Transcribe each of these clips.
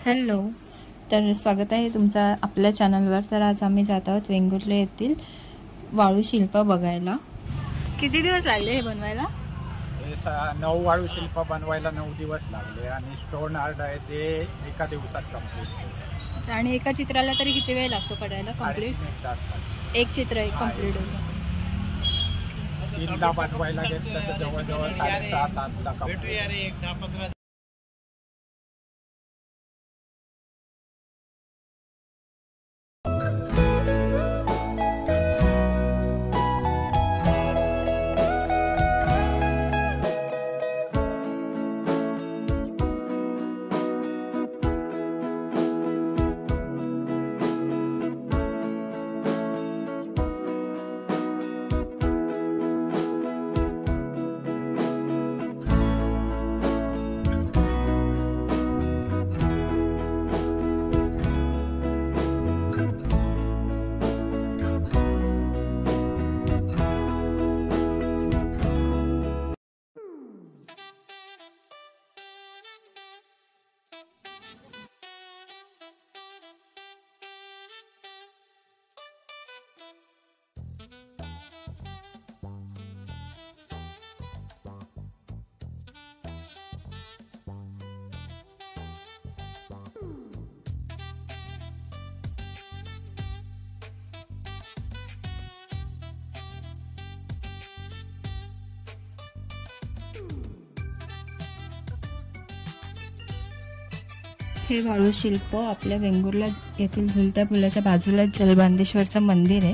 Hello, तर स्वागत आहे तुमचा आपल्या चॅनलवर। तर आज आम्ही जात आहोत वेंगुर्ले येथील वाळूशिल्प बघायला। किती दिवस लागले हे बनवायला? 9 वाळूशिल्प बनवायला 9 दिवस लागले आणि स्टोन आर्ट आहे ते एका दिवसात कंप्लीट। आणि एका चित्राला तरी किती वेळ लागतो पडायला कंप्लीट? एक चित्र कंप्लीट होतं। 3ला बनवायला घेतलं तर जवळजवळ 6.5-7 ला कंप्लीट। हे वाळूशिल्प आपल्या वेंगुर्ला येथील झुलत्या पुलाच्या बाजूलाच जलबांधेश्वरचं मंदिर आहे,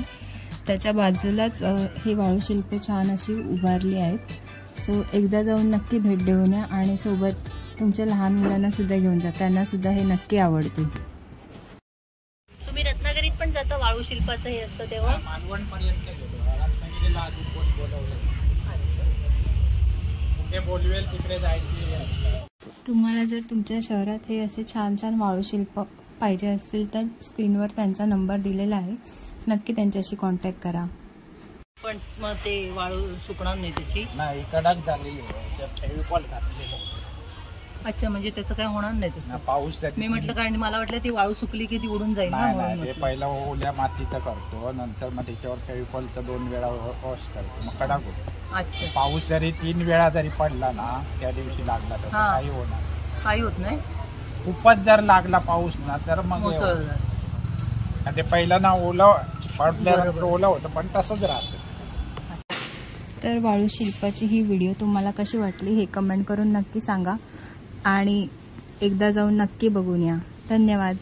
त्याच्या बाजूलाच हे वाळूशिल्प छान अशी उभारली आहेत। सो एकदा जाऊन नक्की भेट देऊन या आणि सोबत तुमच्या लहान मुलांना सुद्धा घेऊन जा, त्यांना सुद्धा हे नक्की आवडतील। तुम्ही रत्नागिरीत पण जाता वाळूशिल्पाचं हे असतं तेव्हा? मालवणपर्यंत गेलो, रत्नागिरीला अजून कोण बोलवलं? अच्छा, कुठे बोलवेल तिकडे जायची। तुम्हाला जर तुमच्या शहरात हे असे छान छान वाळूशिल्प पाहिजे असतील तर स्क्रीनवर त्यांचा नंबर दिलेला आहे, नक्की त्यांच्याशी कॉन्टॅक्ट करा। पण मग ते वाळू सुकणार नाही त्याची? नाही, कडक झालेली आहे, फेविकॉल घातलेलं। अच्छा, म्हणजे त्याचं काय होणार नाही तसं? पाऊस मी म्हटलं कारण मला वाटलं ती वाळू सुकली की ती उडून जाईल ना, म्हणून ते पहिला ओल्या मातीचं करतो, नंतर मग त्याच्यावर फेविकॉलचं 2 वेळा वॉश करतो, मग कडक होतो। अच्छा, पाऊस जरी 3 वेळा जरी पडला ना त्या दिवशी लागला तर काही होणार, काही होत नाही। खूपच जर लागला पाऊस ना तर मग ते पहिलं ना ओलं पडल्यानंतर ओलं होतं, पण तसंच राहतं। तर वाळूशिल्पाची ही व्हिडिओ तुम्हाला कशी वाटली हे कमेंट करून नक्की सांगा आणि एकदा जाऊन नक्की बघून या। धन्यवाद।